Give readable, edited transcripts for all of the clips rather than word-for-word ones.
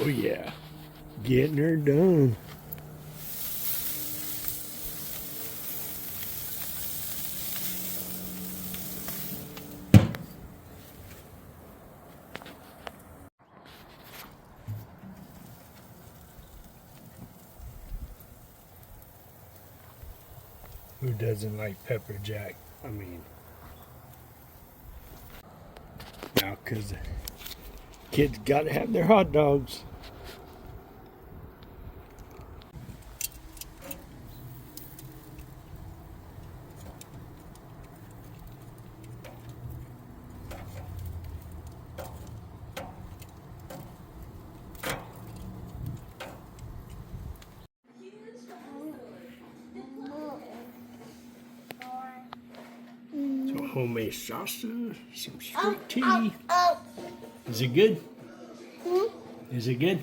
Oh yeah, getting her done. Who doesn't like pepper jack? I mean, now because kids gotta have their hot dogs. Some homemade sausage, some sweet tea. Is it good? Is it good?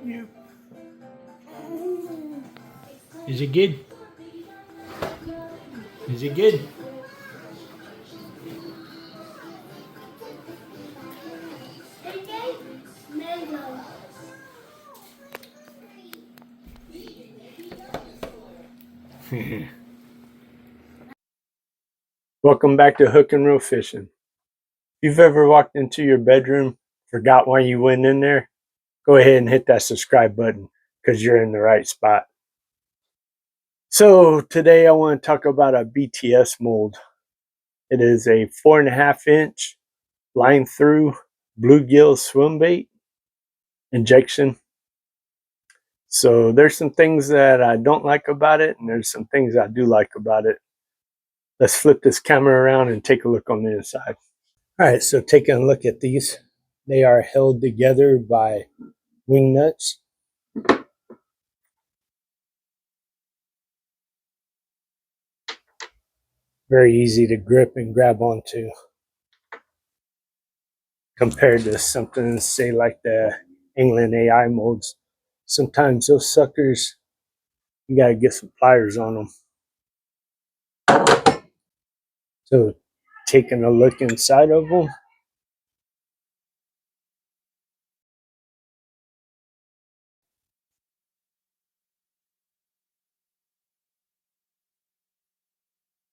Yeah. Is it good? Is it good? Welcome back to Hook&Reel Fishing. If you've ever walked into your bedroom, forgot why you went in there, go ahead and hit that subscribe button because you're in the right spot. So today I want to talk about a BTS mold. It is a 4.5 inch line through Bluegill Swim Bait injection. So there's some things that I don't like about it, and there's some things I do like about it. Let's flip this camera around and take a look on the inside. All right, so taking a look at these, they are held together by wing nuts. Very easy to grip and grab onto compared to something, say, like the England AI molds. Sometimes those suckers, you got to get some pliers on them. So taking a look inside of them,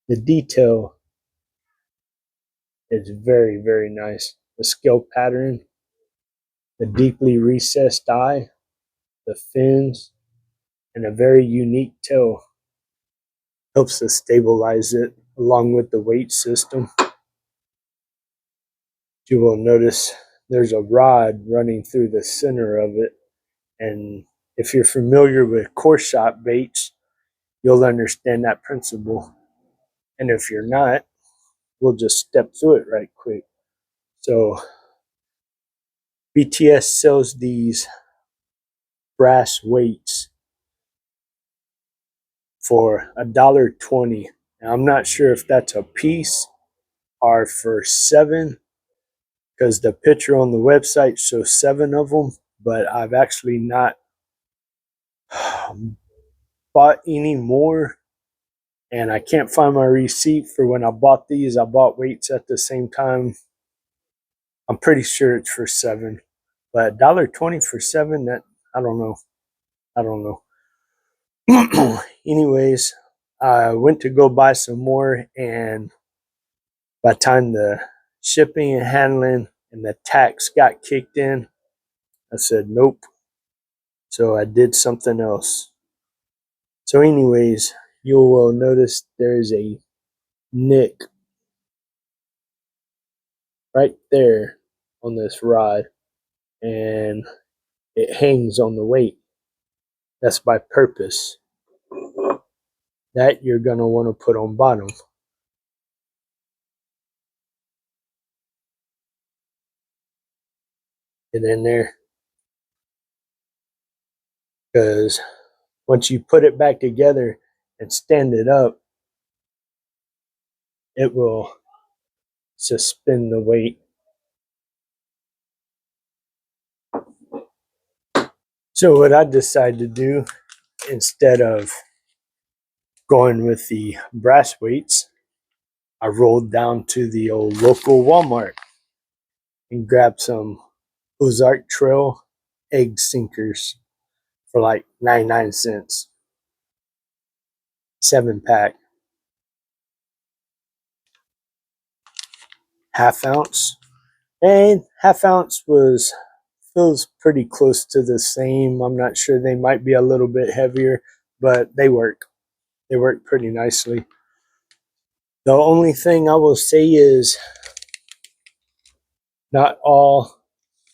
the detail is very, very nice. The scale pattern, the deeply recessed eye, the fins, and a very unique tail helps to stabilize it along with the weight system. You will notice there's a rod running through the center of it, and if you're familiar with course shot baits, you'll understand that principle. And if you're not, we'll just step through it right quick. So BTS sells these brass weights for $1.20. Now, I'm not sure if that's a piece or for 7, because the picture on the website shows 7 of them, but I've actually not bought any more, and I can't find my receipt for when I bought these. I bought weights at the same time. I'm pretty sure it's for 7, but $1.20 for 7, that I don't know. Anyways, I went to go buy some more, and by the time the shipping and handling and the tax got kicked in, I said nope. So I did something else. So anyways, you will notice there's a nick right there on this rod, and it hangs on the weight. That's by purpose. That you're going to want to put on bottom. Get in there. Because once you put it back together and stand it up, it will suspend the weight. So what I decided to do, instead of going with the brass weights, I rolled down to the old local Walmart. and grabbed some Ozark Trail egg sinkers for like 99 cents. 7-pack. Half ounce. And half ounce feels pretty close to the same. I'm not sure, they might be a little bit heavier, but they work. They work pretty nicely. The only thing I will say is not all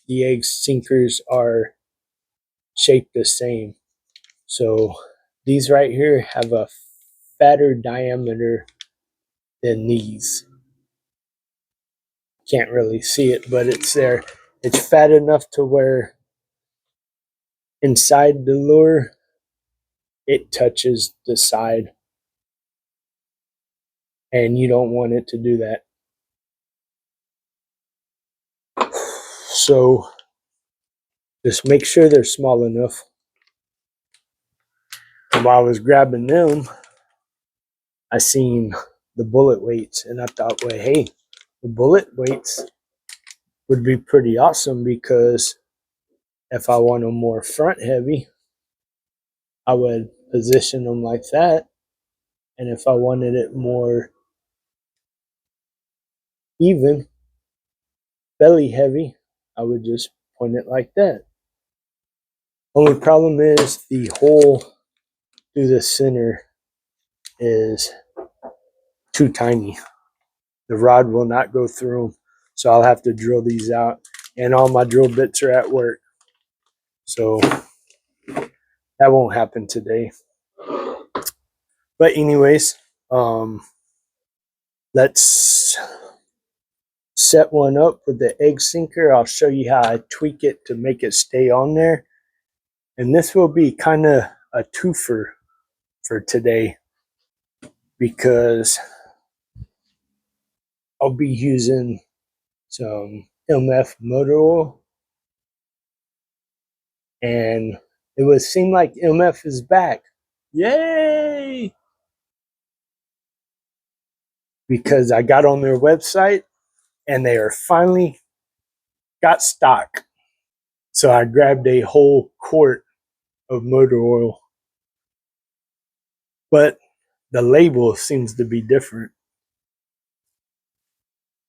the egg sinkers are shaped the same. So these right here have a fatter diameter than these. Can't really see it, but it's there. It's fat enough to where inside the lure it touches the side, and you don't want it to do that. So just make sure they're small enough. And while I was grabbing them, I seen the bullet weights, and I thought, well, hey, the bullet weights would be pretty awesome, because if I want them more front heavy, I would position them like that. And if I wanted it more even, belly heavy, I would just point it like that. Only problem is the hole through the center is too tiny. The rod will not go through them, so I'll have to drill these out. And all my drill bits are at work, so that won't happen today. But anyways, let's set one up with the egg sinker. I'll show you how I tweak it to make it stay on there. And this will be kind of a twofer for today, because I'll be using some MF motor oil, and it would seem like MF is back. Yay! Because I got on their website and they are finally got stock. So I grabbed a whole quart of motor oil, but the label seems to be different.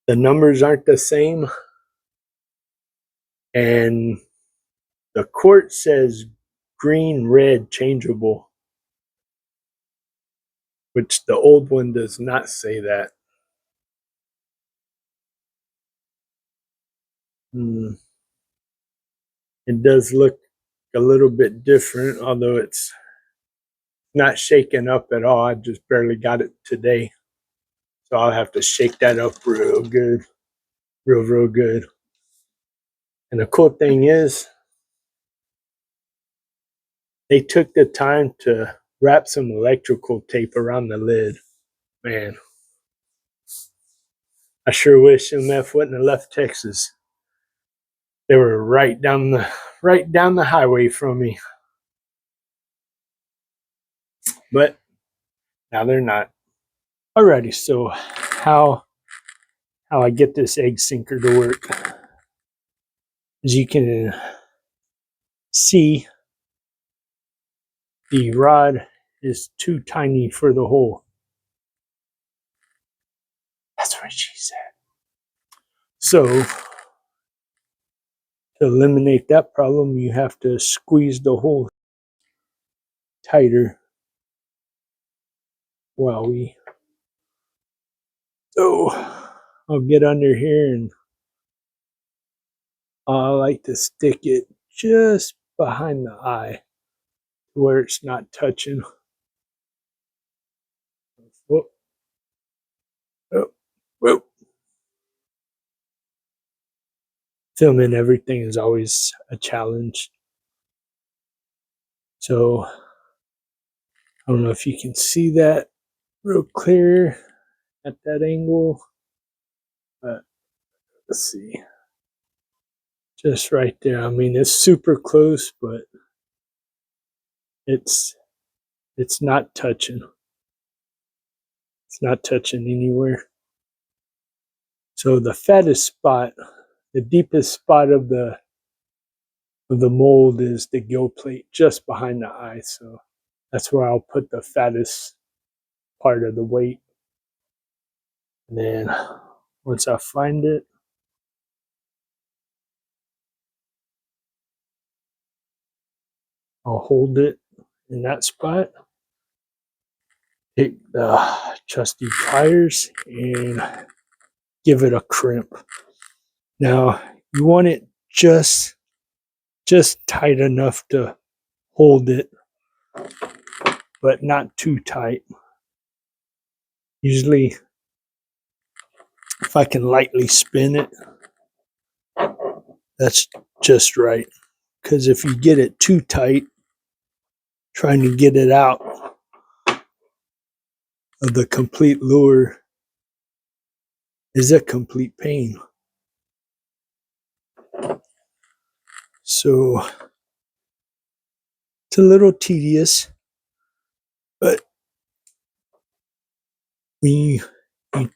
The numbers aren't the same, and the quart says green, red, changeable, which the old one does not say that. It does look a little bit different, although it's not shaken up at all. I just barely got it today, so I'll have to shake that up real good, real good. And the cool thing is, they took the time to wrap some electrical tape around the lid. Man, I sure wish MF wouldn't have left Texas. They were right down the highway from me, but now they're not. Alrighty, so how I get this egg sinker to work? As you can see, the rod is too tiny for the hole. That's what she said. So to eliminate that problem, you have to squeeze the hole tighter while we... So I'll get under here, and I like to stick it just behind the eye where it's not touching. Whoop. Oh, whoop. Filming everything is always a challenge. So I don't know if you can see that real clear at that angle, but let's see. Just right there. I mean, it's super close, but it's not touching. It's not touching anywhere. So the fattest spot the deepest spot of the mold is the gill plate just behind the eye. So that's where I'll put the fattest part of the weight. And then once I find it, I'll hold it in that spot. Take the trusty pliers and give it a crimp. Now you want it just tight enough to hold it, but not too tight. Usually, if I can lightly spin it, that's just right. Because if you get it too tight, trying to get it out of the complete lure is a complete pain. So it's a little tedious, but when you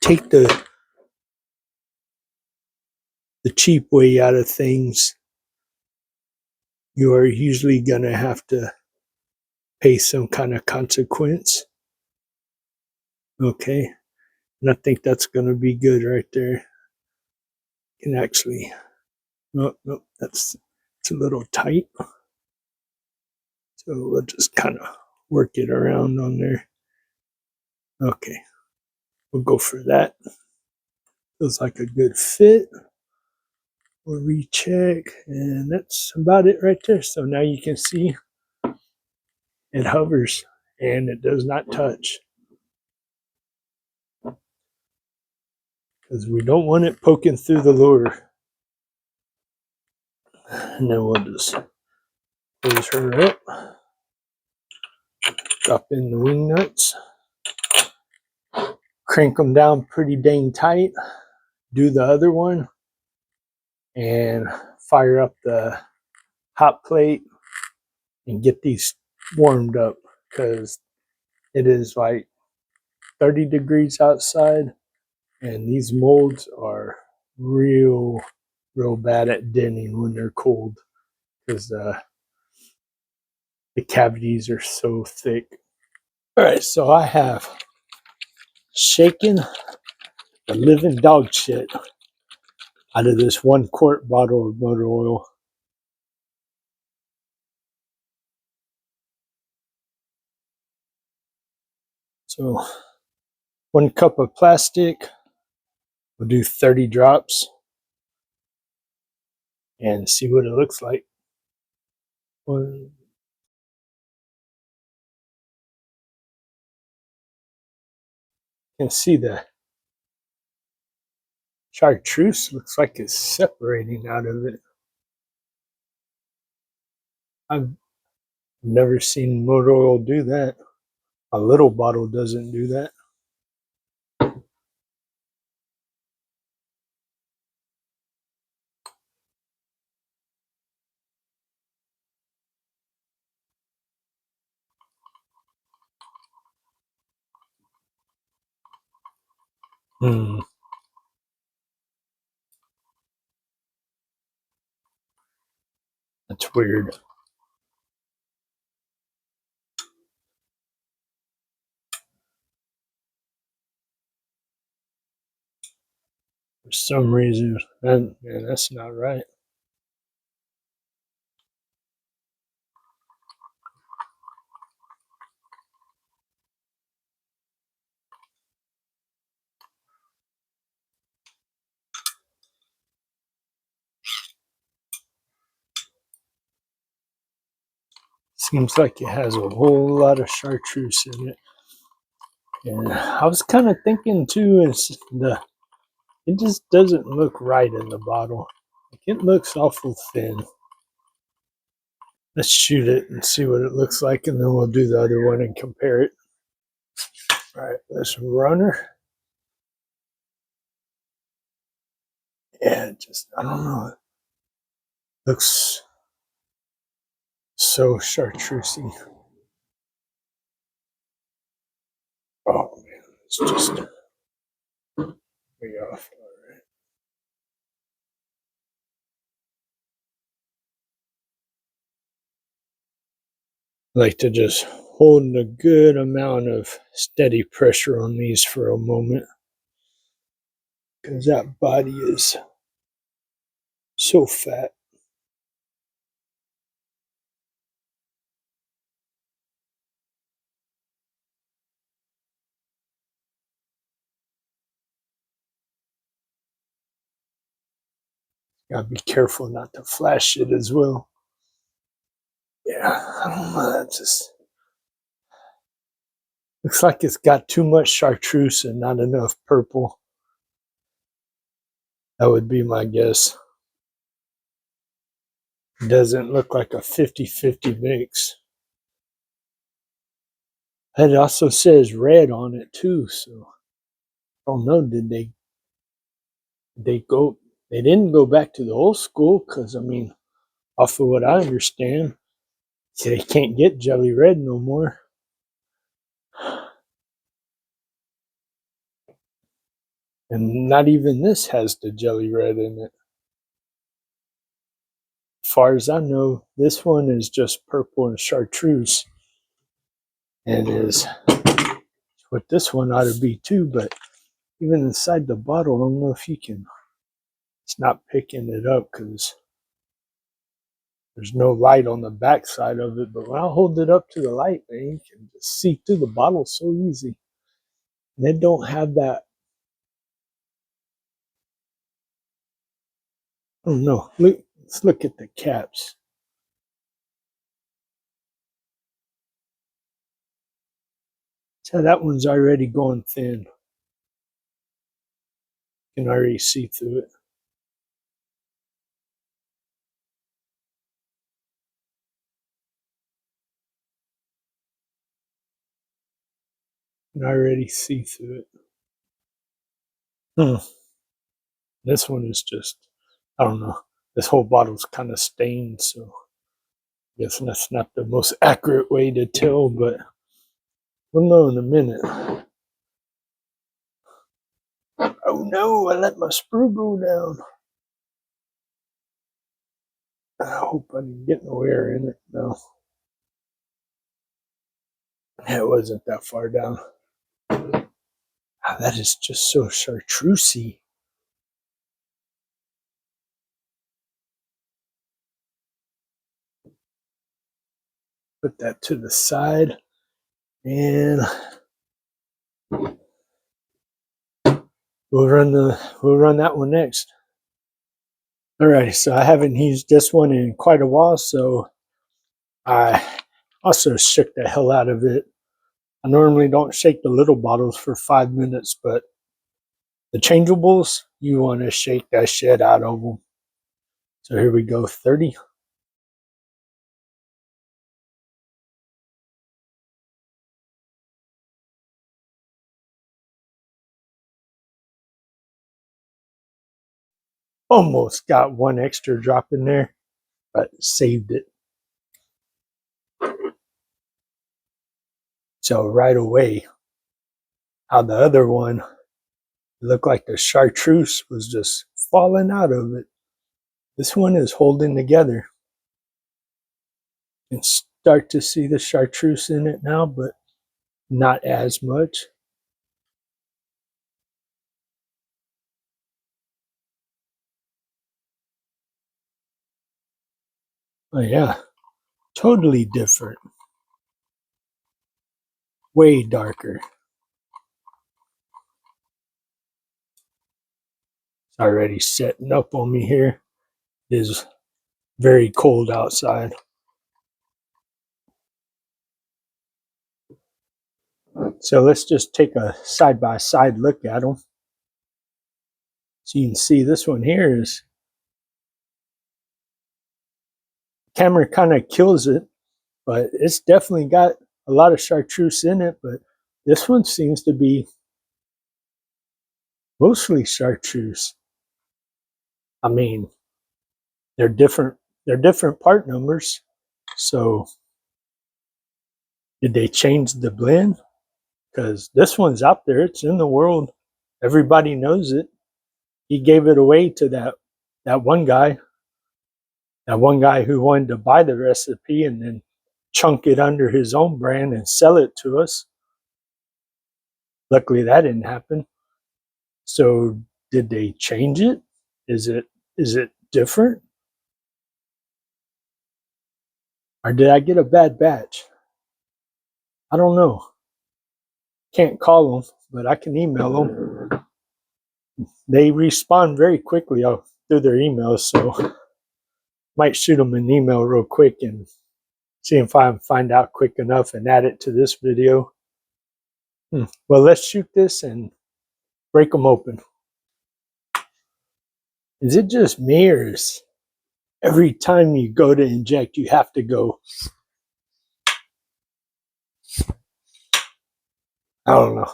take the cheap way out of things, you are usually going to have to pay some kind of consequence. Okay, and I think that's going to be good right there. You can actually, no, that's it's a little tight. So we'll just kind of work it around on there. Okay, we'll go for that. Feels like a good fit. We'll recheck, and that's about it right there. So now you can see it hovers and it does not touch, because we don't want it poking through the lure. And then we'll just close her up, drop in the wing nuts, crank them down pretty dang tight, do the other one, and fire up the hot plate and get these warmed up, because it is like 30 degrees outside, and these molds are real bad at denning when they're cold, because the cavities are so thick. All right, so I have shaken the living dog shit out of this 1 quart bottle of motor oil. So 1 cup of plastic, we'll do 30 drops and see what it looks like. You can see the chartreuse looks like it's separating out of it. I've never seen motor oil do that. A little bottle doesn't do that. That's weird. For some reason, that's not right. Seems like it has a whole lot of chartreuse in it. And I was kind of thinking too, it just doesn't look right in the bottle. Like, it looks awful thin. Let's shoot it and see what it looks like, and then we'll do the other one and compare it. All right, let's run her. Yeah, I don't know. It looks so chartreusey. Oh man, it's just way off. All right. I like to just hold a good amount of steady pressure on these for a moment, because that body is so fat. Gotta be careful not to flash it as well. Yeah, I don't know, that just looks like it's got too much chartreuse and not enough purple. That would be my guess. It doesn't look like a 50-50 mix. It also says red on it too, so I don't know, they didn't go back to the old school, because I mean, off of what I understand, they can't get jelly red no more. And not even this has the jelly red in it. As far as I know, this one is just purple and chartreuse, and is what this one ought to be too. But even inside the bottle, I don't know if you can. It's not picking it up because there's no light on the back side of it. But when I hold it up to the light, man, you can just see through the bottle so easy. And they don't have that. I don't know. Let's look at the caps. So that one's already going thin. You can already see through it. You can already see through it. This one is just, I don't know. This whole bottle's kind of stained, so I guess that's not the most accurate way to tell, but we'll know in a minute. Oh no, I let my sprue go down. I hope I didn't get no air in it. No. It wasn't that far down. That is just so chartreusey. Put that to the side, and we'll run that one next. Alrighty, so I haven't used this one in quite a while, so I also shook the hell out of it. I normally don't shake the little bottles for 5 minutes, but the changeables, you want to shake that shit out of them. So here we go, 30. Almost got one extra drop in there, but saved it. So right away, how the other one looked like the chartreuse was just falling out of it. This one is holding together. You can start to see the chartreuse in it now, but not as much. Oh yeah, totally different. Way darker. It's already setting up on me here. It is very cold outside. So let's just take a side-by-side look at them. So you can see this one here is, camera kind of kills it, but it's definitely got a lot of chartreuse in it, but this one seems to be mostly chartreuse. I mean, they're different part numbers. So did they change the blend? Because this one's out there, it's in the world. Everybody knows it. He gave it away to that one guy who wanted to buy the recipe and then chunk it under his own brand and sell it to us. Luckily, that didn't happen. So, did they change it? Is it different? Or did I get a bad batch? I don't know. Can't call them, but I can email them. They respond very quickly through their emails, so might shoot them an email real quick and see if I can find out quick enough and add it to this video. Well, let's shoot this and break them open. Is it just me, or is every time you go to inject, you have to go? I don't know.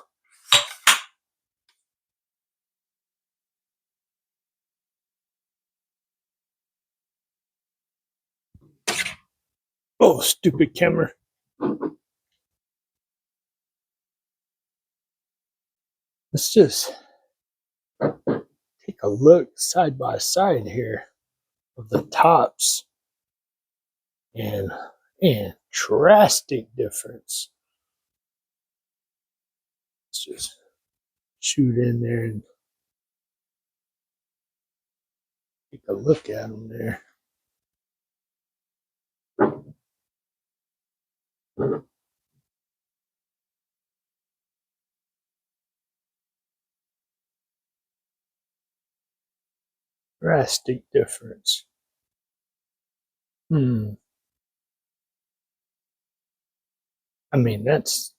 Oh, stupid camera. Let's just take a look side by side here of the tops, and drastic difference. Let's just shoot in there and take a look at them there. Drastic difference. I mean, that's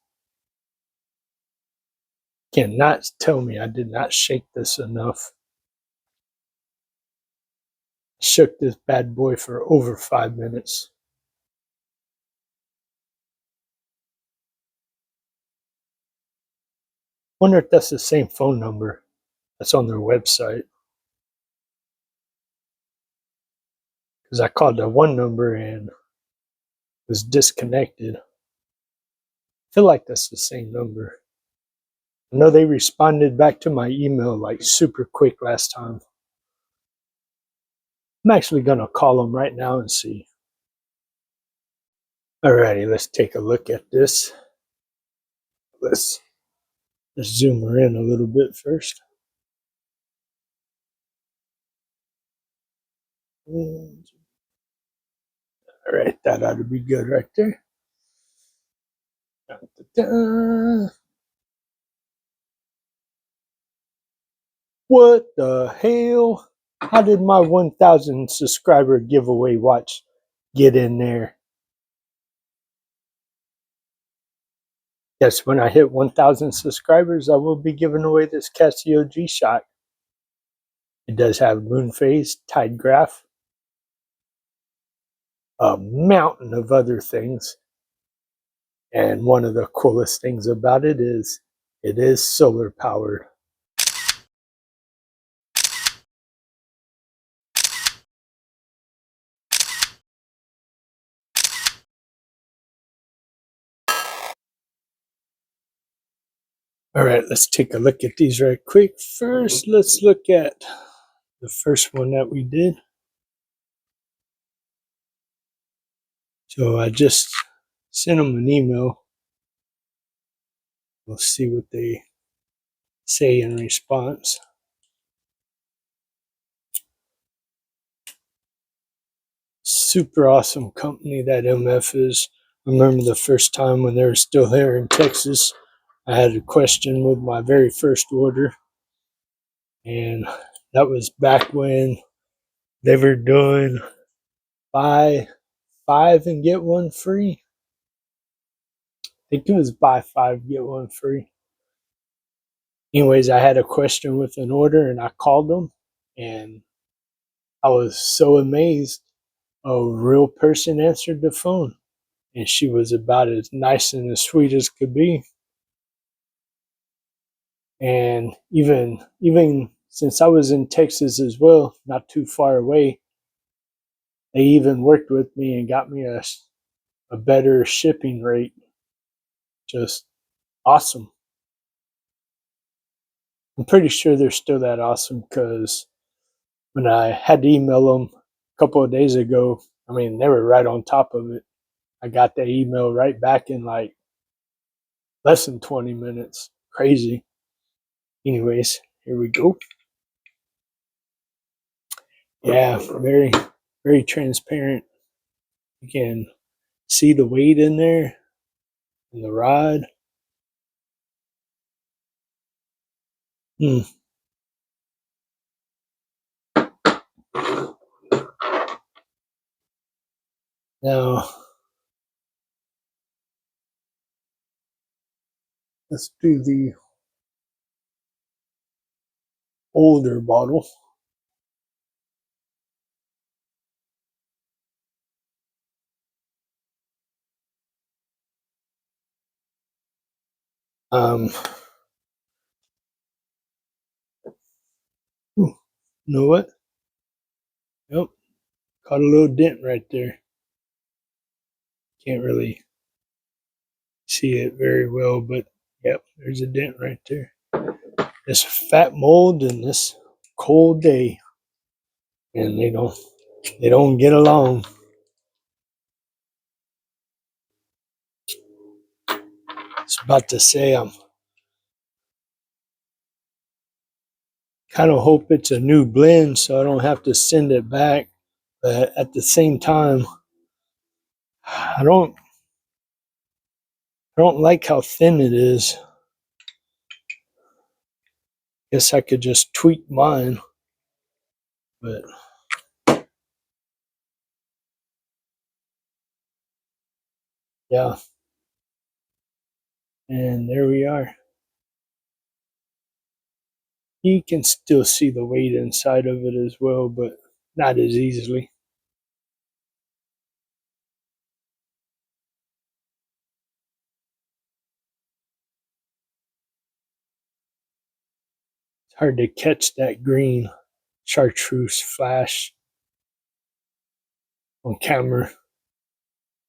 cannot tell me I did not shake this enough. Shook this bad boy for over 5 minutes. Wonder if that's the same phone number that's on their website. Because I called the one number and was disconnected. I feel like that's the same number. I know they responded back to my email like super quick last time. I'm actually going to call them right now and see. Alrighty, let's take a look at this. Let's zoom her in a little bit first. Alright, that ought to be good right there. Da-da-da. What the hell? How did my 1,000 subscriber giveaway watch get in there? Yes, when I hit 1,000 subscribers, I will be giving away this Casio G-Shock. It does have moon phase, tide graph, a mountain of other things. And one of the coolest things about it is solar powered. All right, let's take a look at these right quick. First, let's look at the first one that we did. So I just sent them an email. We'll see what they say in response. Super awesome company that MF is. I remember the first time when they were still here in Texas, I had a question with my very first order. And that was back when they were doing buy 5 and get 1 free. I think it was buy 5, get 1 free. Anyways, I had a question with an order and I called them and I was so amazed. A real person answered the phone and she was about as nice and as sweet as could be. And even since I was in Texas as well, not too far away, they even worked with me and got me a better shipping rate. Just awesome. I'm pretty sure they're still that awesome because when I had to email them a couple of days ago, I mean, they were right on top of it. I got the email right back in like less than 20 minutes. Crazy. Anyways, here we go. Yeah, very, very transparent. You can see the weight in there and the rod. Now, let's do the older bottle. You know what? Yep, caught a little dent right there. Can't really see it very well, but yep, there's a dent right there. This fat mold in this cold day, and they don't get along. I was about to say I'm kind of hope it's a new blend so I don't have to send it back. But at the same time, I don't like how thin it is. Guess I could just tweak mine, but yeah. And there we are. You can still see the weight inside of it as well, but not as easily. It's hard to catch that green chartreuse flash on camera,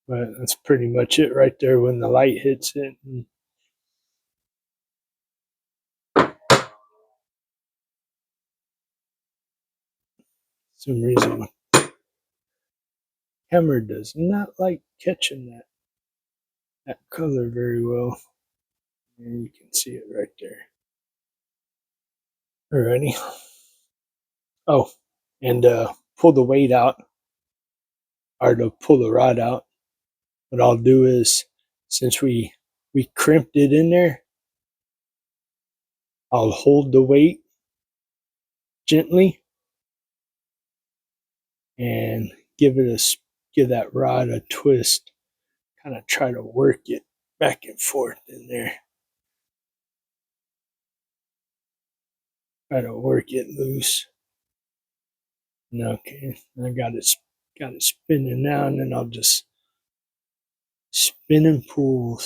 but that's pretty much it right there when the light hits it. And some reason camera does not like catching that color very well. And you can see it right there. Alrighty. Oh, and pull the weight out, or to pull the rod out. What I'll do is, since we crimped it in there, I'll hold the weight gently and give that rod a twist. Kind of try to work it back and forth in there. Try to work it loose. Okay, I got it spinning now, and then I'll just spin and pull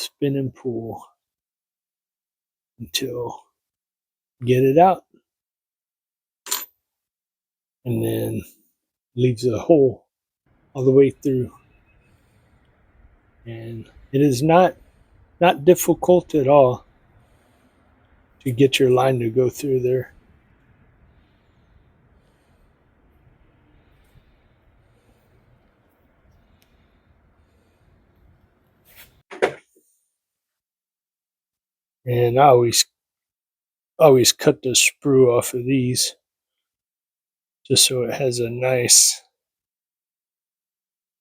until get it out, and then leaves a hole all the way through. And it is not difficult at all to get your line to go through there. And I always cut the sprue off of these just so it has a nice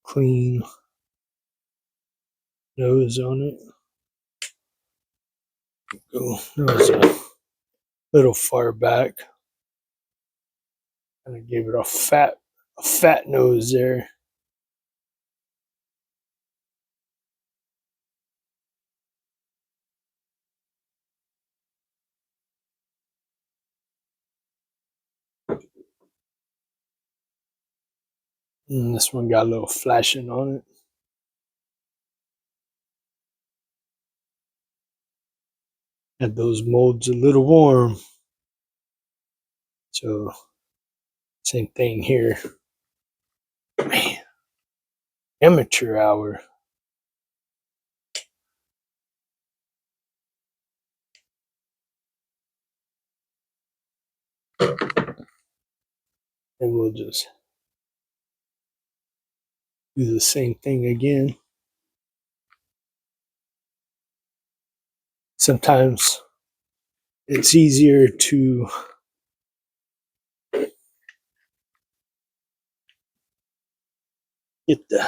clean nose on it. Go nose a little far back. Kind of gave it a fat nose there. And this one got a little flashing on it. Had those molds a little warm. So same thing here. Man, amateur hour. And we'll just do the same thing again. sometimes it's easier to get the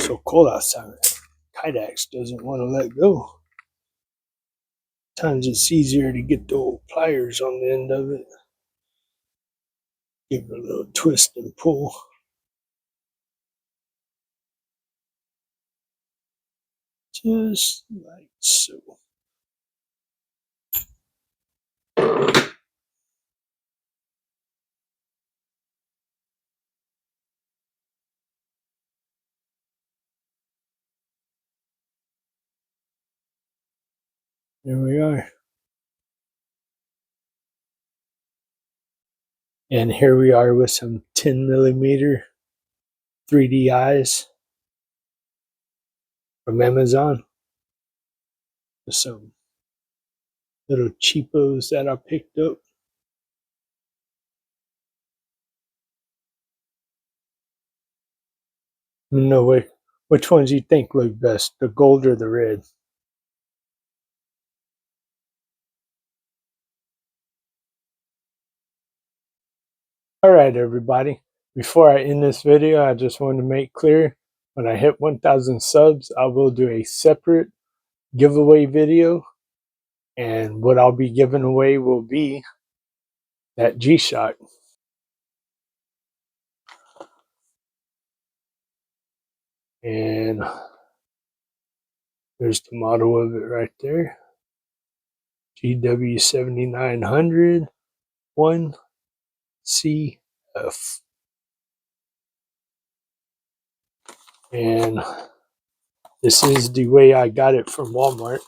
so cold outside. Kite axe doesn't want to let go. Sometimes it's easier to get the old pliers on the end of it. Give it a little twist and pull. Just like so. There we are. And here we are with some 10mm 3D eyes from Amazon. With some little cheapos that I picked up. No way. Which ones you think look best, the gold or the red? Alright everybody, before I end this video, I just want to make clear, when I hit 1,000 subs, I will do a separate giveaway video, and what I'll be giving away will be that G-Shock. And there's the model of it right there. GW7900 1CF. And this is the way I got it from Walmart.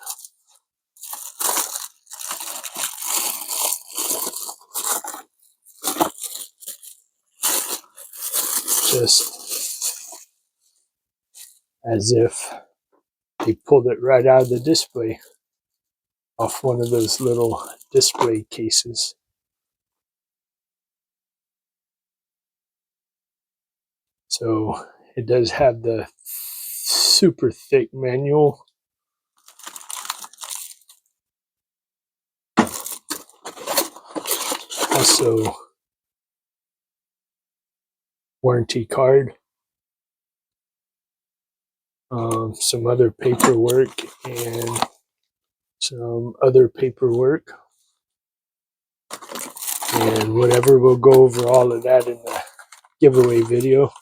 Just as if they pulled it right out of the display off one of those little display cases. So it does have the super thick manual. Also, warranty card. Some other paperwork and some other paperwork. And whatever, we'll go over all of that in the giveaway video.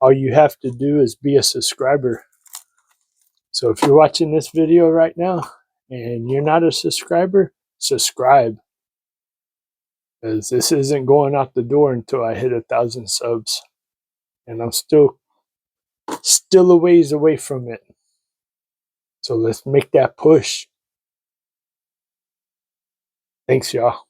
All you have to do is be a subscriber. So if you're watching this video right now and you're not a subscriber, subscribe. Because this isn't going out the door until I hit 1,000 subs. And I'm still a ways away from it. So let's make that push. Thanks, y'all.